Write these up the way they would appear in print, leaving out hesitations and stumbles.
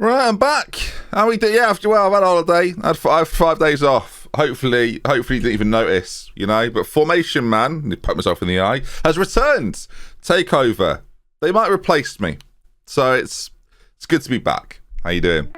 Right, I'm back. How we do? Yeah, I've had a holiday. I had 5 days off. Hopefully you didn't even notice, you know. But Formation Man, poke myself in the eye, has returned. Takeover. They might have replaced me, so it's good to be back. How you doing?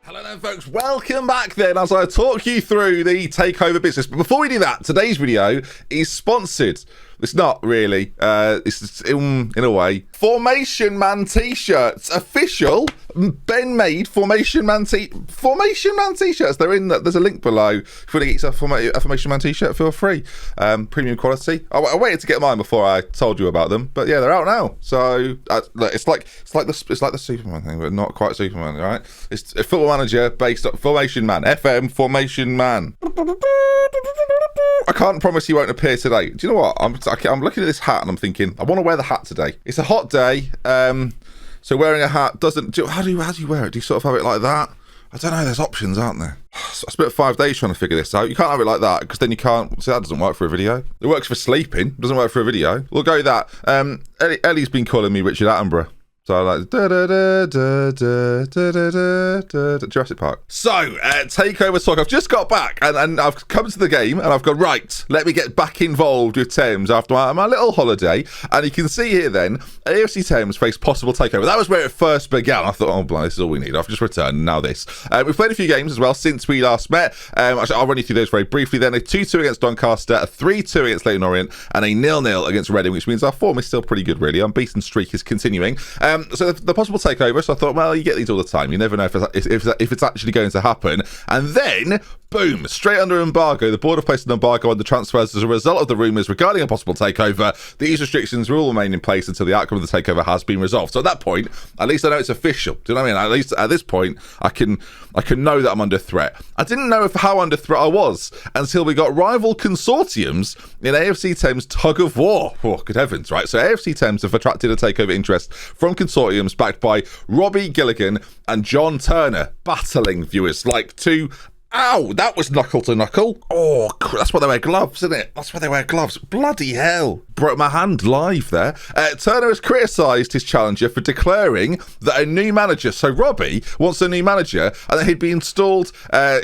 Hello then, folks. Welcome back then as I talk you through the takeover business. But before we do that, today's video is sponsored. It's not really. It's in a way. Formation Man t-shirts, official Ben-made Formation Man t-shirts. They're in. There's a link below. If you want to get yourself a Formation Man t-shirt, feel free. Premium quality. I waited to get mine before I told you about them, but yeah, they're out now. So look, it's like the Superman thing, but not quite Superman, right? It's a Football Manager based on Formation Man. FM Formation Man. I can't promise he won't appear today. Do you know what? I'm looking at this hat and I'm thinking, I want to wear the hat today. It's a hot day, so wearing a hat doesn't. How do you wear it? Do you sort of have it like that? I don't know. There's options, aren't there? I spent 5 days trying to figure this out. You can't have it like that because then you can't. See, that doesn't work for a video. It works for sleeping. Doesn't work for a video. We'll go with that. Ellie's been calling me Richard Attenborough. So I like Jurassic Park. So takeover talk. I've just got back and I've come to the game and I've gone, right, let me get back involved with Thames after my little holiday. And you can see here then AFC Thames face possible takeover. That was where it first began. I thought, oh blind, this is all we need. I've just returned. Now this. We've played a few games as well since we last met. Actually, I'll run you through those very briefly. Then a 2-2 against Doncaster, a 3-2 against Leyton Orient, and a 0-0 against Reading, which means our form is still pretty good, really. Our unbeaten streak is continuing. So the possible takeover, so I thought, well, you get these all the time. You never know if it's actually going to happen. And then, boom, straight under embargo. The board have placed an embargo on the transfers as a result of the rumours regarding a possible takeover. These restrictions will remain in place until the outcome of the takeover has been resolved. So at that point, at least I know it's official. Do you know what I mean? At least at this point, I can know that I'm under threat. I didn't know how under threat I was until we got rival consortiums in AFC Thames tug of war. Oh, good heavens, right? So AFC Thames have attracted a takeover interest from consortiums backed by Robbie Gilligan and John Turner, battling viewers like two. Ow, that was knuckle to knuckle. Oh, that's why they wear gloves, isn't it? That's why they wear gloves. Bloody hell. Broke my hand live there. Turner has criticised his challenger for declaring that a new manager, so Robbie wants a new manager, and that he'd be installed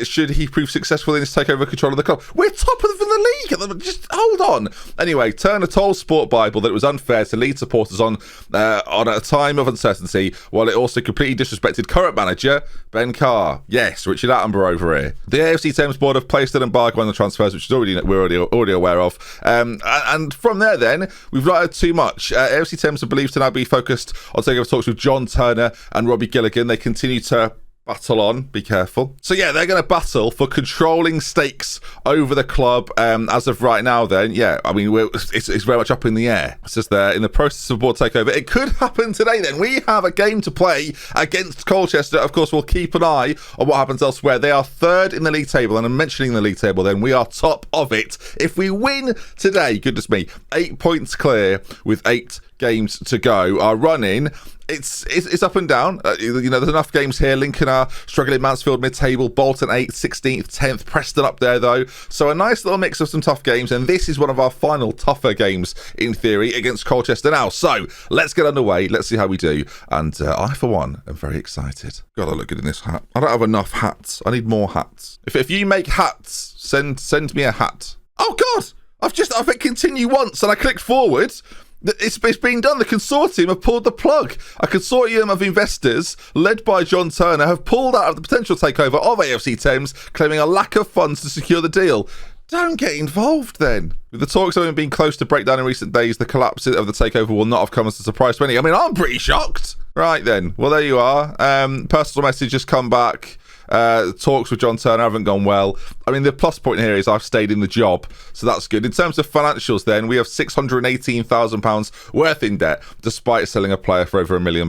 should he prove successful in his takeover control of the club. We're top of the league. Just hold on. Anyway, Turner told Sport Bible that it was unfair to lead supporters on a time of uncertainty, while it also completely disrespected current manager Ben Carr. Yes, Richard Attenborough over here. The AFC Thames board have placed an embargo on the transfers, which we're already aware of. And from there, then, we've not heard too much. AFC Thames are believed to now be focused on takeover talks with John Turner and Robbie Gilligan. They continue to battle on. Be careful. So yeah, they're going to battle for controlling stakes over the club. As of right now, then, yeah, I mean, it's very much up in the air. It's just they're in the process of board takeover. It could happen today. Then we have a game to play against Colchester. Of course, we'll keep an eye on what happens elsewhere. They are third in the league table, and I'm mentioning the league table. Then we are top of it. If we win today, goodness me, 8 points clear with 8 games to go. Our run-in, it's up and down. You know, there's enough games here. Lincoln are struggling, Mansfield mid-table, Bolton 8th, 16th, 10th, Preston up there though. So a nice little mix of some tough games, and this is one of our final tougher games in theory against Colchester now. So let's get underway. Let's see how we do. And I, for one, am very excited. God, I look good in this hat. I don't have enough hats. I need more hats. If you make hats, send me a hat. Oh God, I've hit continue once and I clicked forward. It's been done. The consortium have pulled the plug. A consortium of investors, led by John Turner, have pulled out of the potential takeover of AFC Thames, claiming a lack of funds to secure the deal. Don't get involved then. With the talks having been close to breakdown in recent days, the collapse of the takeover will not have come as a surprise to any. I mean, I'm pretty shocked. Right then. Well, there you are. Personal message has come back. Talks with John Turner haven't gone well. I mean, the plus point here is I've stayed in the job, so that's good. In terms of financials then, we have £618,000 worth in debt, despite selling a player for over £1 million.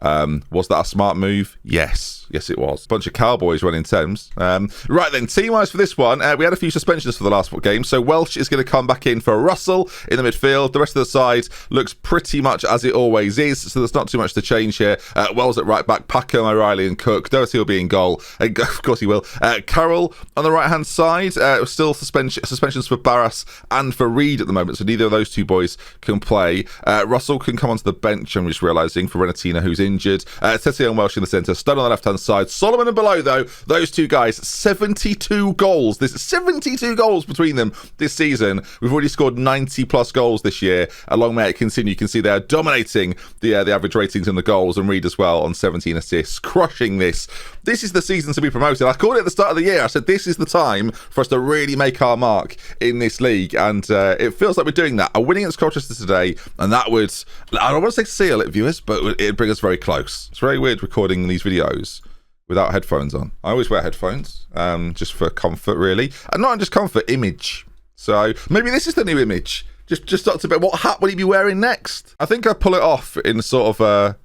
Was that a smart move? Yes, it was. Bunch of cowboys running Thames. Right then, team-wise for this one, we had a few suspensions for the last game. So Welsh is going to come back in for Russell in the midfield. The rest of the side looks pretty much as it always is, so there's not too much to change here. Wells at right back, Packer, O'Reilly and Cook. Doherty will be in goal. Of course he will. Carroll on the right-hand side. Still suspensions for Barras and for Reed at the moment, so neither of those two boys can play. Russell can come onto the bench, I'm just realising, for Renatina, who's injured. Tete and Welsh in the centre. Stone on the left-hand side. Solomon and below, though, those two guys, 72 goals. There's 72 goals between them this season. We've already scored 90 plus goals this year. Long may it continue. You can see they're dominating the average ratings in the goals, and Reed as well on 17 assists, crushing this. This is the season to be promoted. I called it at the start of the year. I said this is the time for us to really make our mark in this league, and it feels like we're doing that. A winning against Colchester today, and that would, I don't want to say seal it, viewers, but it'd bring us very close. It's very weird recording these videos without headphones on. I always wear headphones, just for comfort, really. And not just comfort, image. So maybe this is the new image. Just Dr. Ben, what hat will he be wearing next? I think I pull it off in sort of a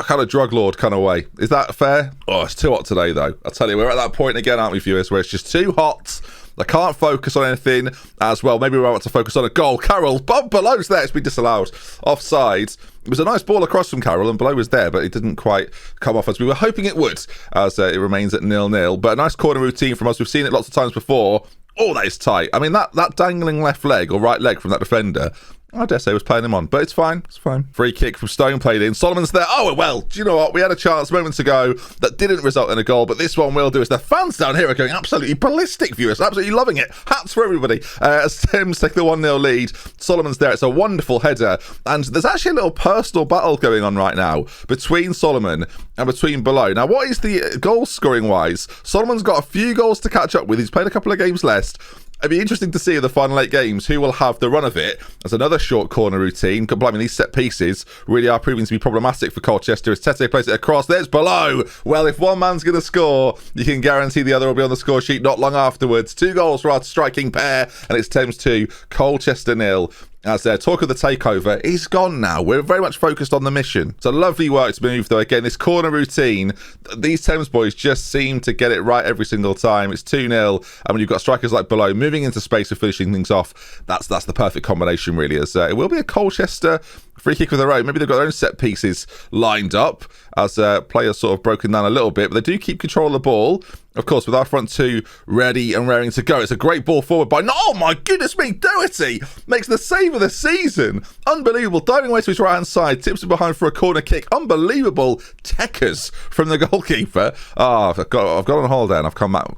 kind of drug lord kind of way. Is that fair? Oh, it's too hot today, though. I'll tell you, we're at that point again, aren't we, viewers, where it's just too hot. I can't focus on anything as well. Maybe we're about to focus on a goal. Carroll, Bob Below's there. It's been disallowed. Offside. It was a nice ball across from Carroll, and Below was there, but it didn't quite come off as we were hoping it would, as it remains at 0-0. But a nice corner routine from us. We've seen it lots of times before. Oh, that is tight. I mean, that dangling left leg or right leg from that defender, I dare say was playing him on, but it's fine. It's fine. Free kick from Stone played in. Solomon's there. Oh, well, do you know what? We had a chance moments ago that didn't result in a goal, but this one will do. As the fans down here are going absolutely ballistic, viewers. Absolutely loving it. Hats for everybody. As Thames take the 1-0 lead. Solomon's there. It's a wonderful header. And there's actually a little personal battle going on right now between Solomon and between Below. Now, what is the goal scoring wise? Solomon's got a few goals to catch up with. He's played a couple of games less. It'd be interesting to see in the final 8 games who will have the run of it. There's another short corner routine. Blimey, these set pieces really are proving to be problematic for Colchester as Tete plays it across. There's Below. Well, if one man's going to score, you can guarantee the other will be on the score sheet not long afterwards. 2 goals for our striking pair, and it's Thames 2, Colchester 0. As their talk of the takeover is gone now. We're very much focused on the mission. It's a lovely work to move, though. Again, this corner routine, these Thames boys just seem to get it right every single time. It's 2-0, and when you've got strikers like Below moving into space and finishing things off, that's the perfect combination, really. As it will be a Colchester free kick of their own. Maybe they've got their own set pieces lined up as players sort of broken down a little bit, but they do keep control of the ball. Of course, with our front two ready and raring to go. It's a great ball forward by... Oh, my goodness me. Doherty makes the save of the season. Unbelievable. Diving away to his right-hand side. Tips it behind for a corner kick. Unbelievable techers from the goalkeeper. I've gone on holiday and I've come back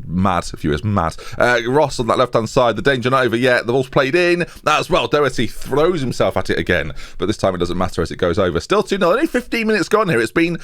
mad, viewers, mad. Ross on that left-hand side. The danger not over yet. The ball's played in. As well, Doherty throws himself at it again. But this time it doesn't matter as it goes over. Still 2-0. Only 15 minutes gone here. It's been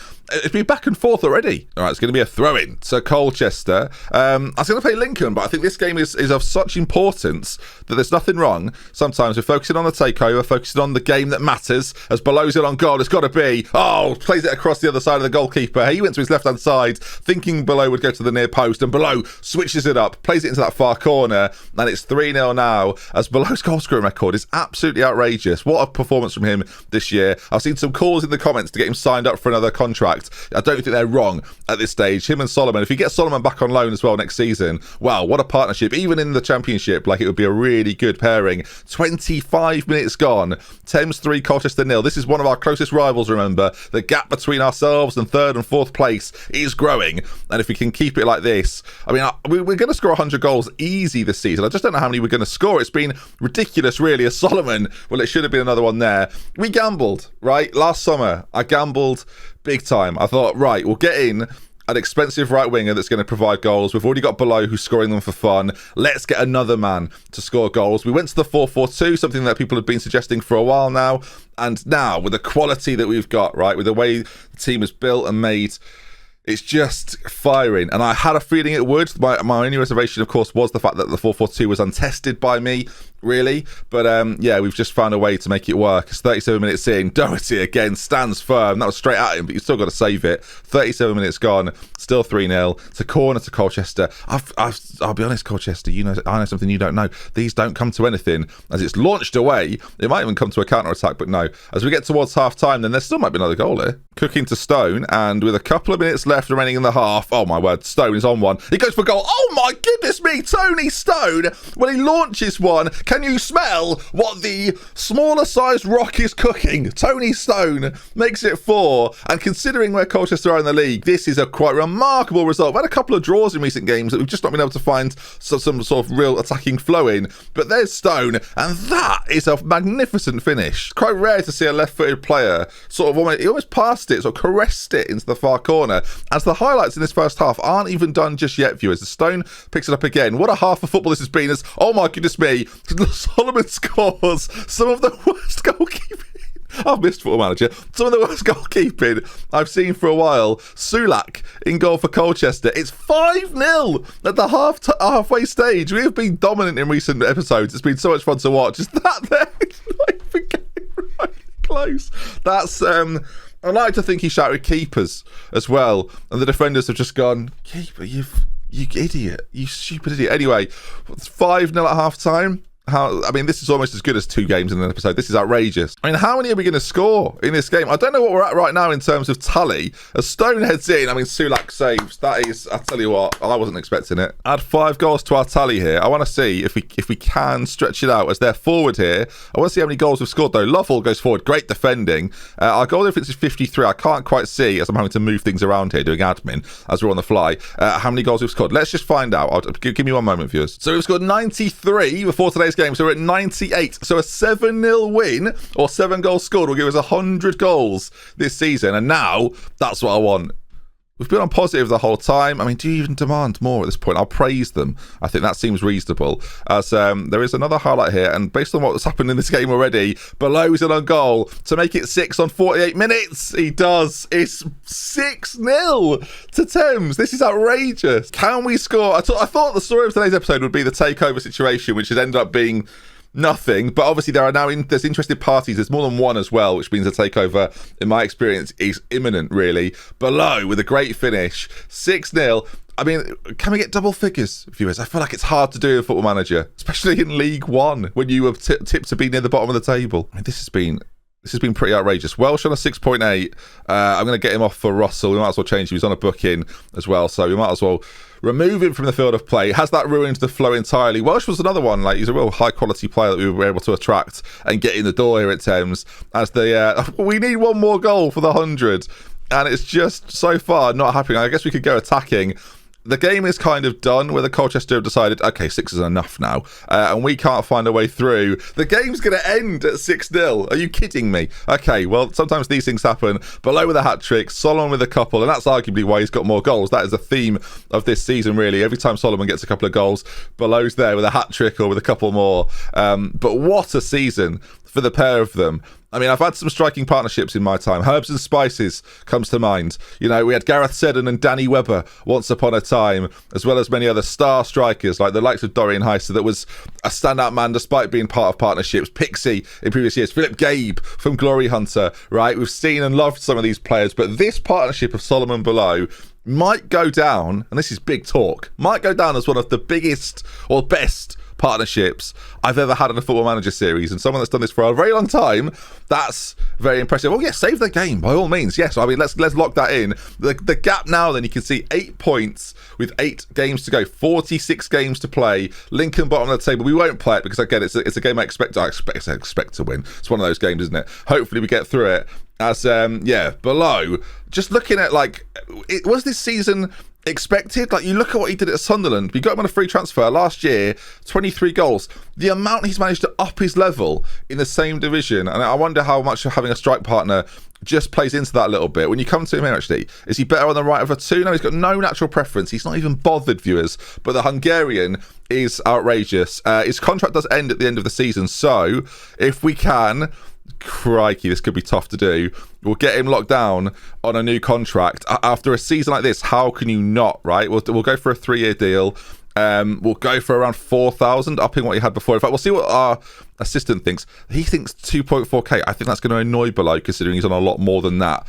back and forth already. All right, it's going to be a throw-in. So Colchester. I was going to play Lincoln, but I think this game is of such importance that there's nothing wrong. Sometimes we're focusing on the takeover, focusing on the game that matters. As Below's in on goal, it's got to be. Oh, plays it across the other side of the goalkeeper. He went to his left-hand side, thinking Below would go to the near post, and Below switches it up, plays it into that far corner, and it's 3-0 now, as Below's goal-scoring record is absolutely outrageous. What a performance from him this year. I've seen some calls in the comments to get him signed up for another contract. I don't think they're wrong at this stage. Him and Solomon, if he get Solomon back on loan as well next season, wow, what a partnership. Even in the Championship, like, it would be a really good pairing. 25 minutes gone. Thames 3, Colchester 0. This is one of our closest rivals, remember. The gap between ourselves and 3rd and 4th place is growing. And if we can keep it like this, I mean, we're going to score 100 goals easy this season. I just don't know how many we're going to score. It's been ridiculous, really. As Solomon, well, it should have been another one there. We gambled, right? Last summer, I gambled big time. I thought, right, we'll get in an expensive right winger that's going to provide goals. We've already got Below who's scoring them for fun. Let's get another man to score goals. We went to the 4-4-2, something that people have been suggesting for a while now. And now, with the quality that we've got, right, with the way the team is built and made, it's just firing. And I had a feeling it would. My only reservation, of course, was the fact that the 4-4-2 was untested by me. really. But yeah, we've just found a way to make it work. It's 37 minutes in. Doherty again stands firm. That was straight at him, but you've still got to save it. 37 minutes gone. Still 3-0. It's a corner to Colchester. I'll be honest, Colchester, I know something you don't know. These don't come to anything. As it's launched away, it might even come to a counter-attack, but no. As we get towards half-time, then there still might be another goal here. Cooking to Stone, and with a couple of minutes left remaining in the half, oh my word, Stone is on one. He goes for goal. Oh my goodness me, Tony Stone, when he launches one, can you smell what the smaller sized rock is cooking? Tony Stone makes it 4, and considering where Colchester are in the league, this is a quite remarkable result. We've had a couple of draws in recent games that we've just not been able to find some sort of real attacking flow in, but there's Stone, and that is a magnificent finish. Quite rare to see a left-footed player sort of almost passed it, sort of caressed it into the far corner, as the highlights in this first half aren't even done just yet, viewers. The Stone picks it up again. What a half of football this has been. As, oh my goodness me, Solomon scores some of the worst goalkeeping. I've missed Football Manager. Some of the worst goalkeeping I've seen for a while. Sulak in goal for Colchester. It's 5-0 at the halfway stage. We have been dominant in recent episodes. It's been so much fun to watch. Is that there? It's not even getting right close. That's I like to think he shouted keepers as well, and the defenders have just gone, keeper, you idiot, you stupid idiot. Anyway, it's 5-0 at half time. This is almost as good as 2 games in an episode. This is outrageous. How many are we going to score in this game? I don't know what we're at right now in terms of tally. As Stone heads in, Sulak saves. That is, I tell you what, I wasn't expecting it. Add 5 goals to our tally here. I want to see if we can stretch it out as they're forward here. I want to see how many goals we've scored though. Lovell goes forward. Great defending. Our goal difference is 53. I can't quite see as I'm having to move things around here doing admin as we're on the fly. How many goals we've scored. Let's just find out. Give me one moment, viewers. So we've scored 93 before today's game, so we're at 98. So a 7-0 win or 7 goals scored will give us 100 goals this season, and now that's what I want. We've been on positive the whole time. Do you even demand more at this point? I'll praise them. I think that seems reasonable. As there is another highlight here, and based on what's happened in this game already, Below's in on goal to make it 6 on 48 minutes. He does. It's 6-0 to Thames. This is outrageous. Can we score? I thought the story of today's episode would be the takeover situation, which has ended up being nothing, but obviously there's interested parties. There's more than one as well, which means the takeover, in my experience, is imminent, really. Below with a great finish, 6-0. Can we get double figures, viewers? I feel like it's hard to do in Football Manager, especially in League One when you were tipped to be near the bottom of the table. This has been pretty outrageous. Welsh on a 6.8. I'm going to get him off for Russell. We might as well change him. He's on a booking as well, so we might as well remove him from the field of play. Has that ruined the flow entirely? Welsh was another one. He's a real high-quality player that we were able to attract and get in the door here at Thames. As we need one more goal for the 100, and it's just so far not happening. I guess we could go attacking. The game is kind of done, where the Colchester have decided, okay, 6 is enough now, and we can't find a way through. The game's going to end at 6-0. Are you kidding me? Okay, well, sometimes these things happen. Below with a hat-trick, Solomon with a couple, and that's arguably why he's got more goals. That is the theme of this season, really. Every time Solomon gets a couple of goals, Below's there with a hat-trick or with a couple more. But what a season for the pair of them. I've had some striking partnerships in my time. Herbs and Spices comes to mind. We had Gareth Seddon and Danny Webber once upon a time, as well as many other star strikers like the likes of Dorian Heister, that was a standout man despite being part of partnerships. Pixie in previous years. Philip Gabe from Glory Hunter, right? We've seen and loved some of these players, but this partnership of Solomon Below might go down, and this is big talk, might go down as one of the biggest or best partnerships I've ever had in a Football Manager series, and someone that's done this for a very long time. That's very impressive. Oh yes, save the game by all means. Yes, let's lock that in. The gap now, then, you can see 8 points with 8 games to go, 46 games to play. Lincoln bottom of the table. We won't play it because, again, it's a game I expect to win. It's one of those games, isn't it? Hopefully we get through it. As Below, just looking at was this season expected? You look at what he did at Sunderland. We got him on a free transfer last year, 23 goals. The amount he's managed to up his level in the same division, and I wonder how much having a strike partner just plays into that a little bit. When you come to him here, actually, is he better on the right of a 2? No, he's got no natural preference. He's not even bothered, viewers. But the Hungarian is outrageous. His contract does end at the end of the season, so if we can, crikey, this could be tough to do. We'll get him locked down on a new contract. After a season like this, how can you not, right? We'll go for a 3-year deal. will go for around 4,000, upping what he had before. In fact, we'll see what our assistant thinks. He thinks 2.4K. I think that's going to annoy below, considering he's on a lot more than that.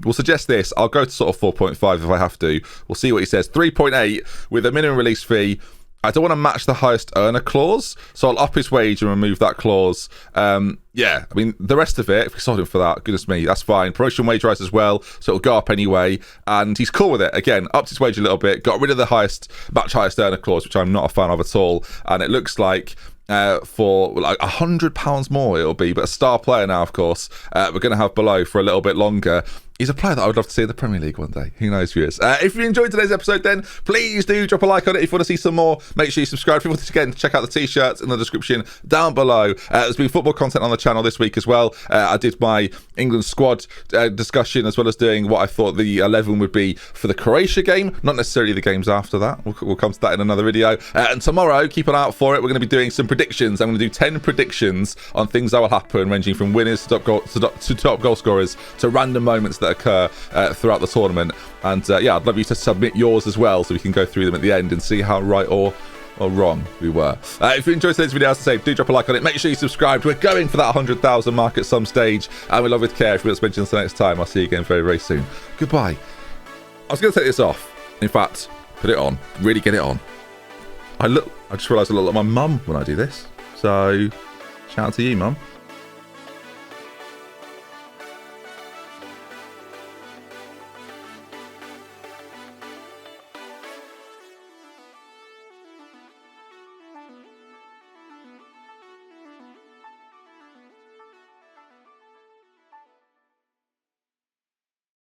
We'll suggest this. I'll go to sort of 4.5 if I have to. We'll see what he says. 3.8 with a minimum release fee. I don't want to match the highest earner clause, so I'll up his wage and remove that clause. Yeah, I mean, the rest of it, if we sold him for that, goodness me, that's fine. Promotion wage rise as well, so it'll go up anyway. And he's cool with it. Again, upped his wage a little bit, got rid of the match highest earner clause, which I'm not a fan of at all. And it looks like for like £100 more it'll be, but a star player now, of course, we're going to have below for a little bit longer. He's a player that I would love to see in the Premier League one day. Who knows, viewers? If you enjoyed today's episode, then please do drop a like on it. If you want to see some more, make sure you subscribe. If you want to, again, check out the t-shirts in the description down below. There's been football content on the channel this week as well. I did my England squad discussion, as well as doing what I thought the 11 would be for the Croatia game. Not necessarily the games after that. We'll come to that in another video. And tomorrow, keep an eye out for it. We're going to be doing some predictions. I'm going to do 10 predictions on things that will happen, ranging from winners to top goal scorers to random moments that occur throughout the tournament. And yeah, I'd love you to submit yours as well, so we can go through them at the end and see how right or wrong we were. If you enjoyed today's video, as I say, do drop a like on it. Make sure you subscribe. We're going for that 100,000 mark at some stage, and we love with care. If we don't mention until next time, I'll see you again very, very soon. Goodbye. I was going to take this off. In fact, put it on. Really get it on. I just realised I look like my mum when I do this. So, shout out to you, mum.